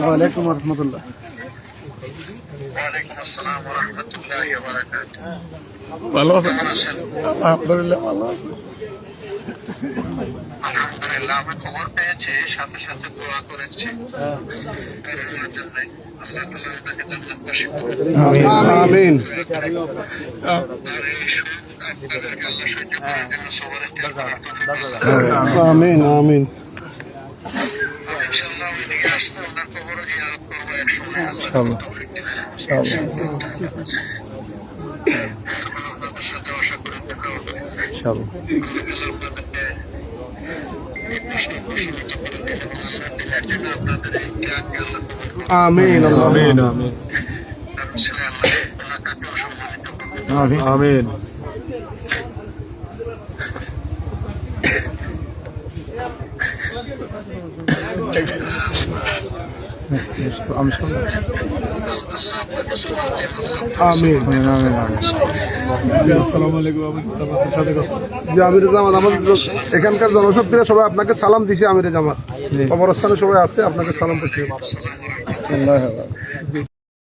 ওয়ালাইকুম রহমতুল্লাহ। ভালো আছেন? আলহামদুলিল্লাহ ভালো আছি। আলহামদুলিল্লাহ, আমি খবর পেয়েছি, সাথে সাথে দোয়া করেছি। আল্লাহ তাআলা আপনাকে জান্নাতবাসী করুন। আমিন। আর এই সুখ আপনাদেরকে আল্লাহ সহ্য করার জন্য সবরের ত্যাগ করার তৌফিক দান করুন। আমিন আমিন। ইনশাআল্লাহ আমি দিকে আসলে ওনার কবরও জিয়ারত করবো এক সময়। আল্লাহ তৌফিক দিন। আপনাদের সাথে আশা করি দেখা হবে। ইনশাআল্লাহ। আপনাদেরকে আপনাদের এই ত্যাগকে আল্লাহ কবুল করুন। আমিন আমিন আমিন কারণ ছেলে আল্লাহ কাকে অসম্মানিত করুন। আমিন। আমিন আমিন আসসালামু আলাইকুম। আমির জামাত আমাদের এখানকার জনশক্তিরা সবাই আপনাকে সালাম দিছে। আমির জামাত কবরস্থানে সবাই আছে, আপনাকে সালাম করছি।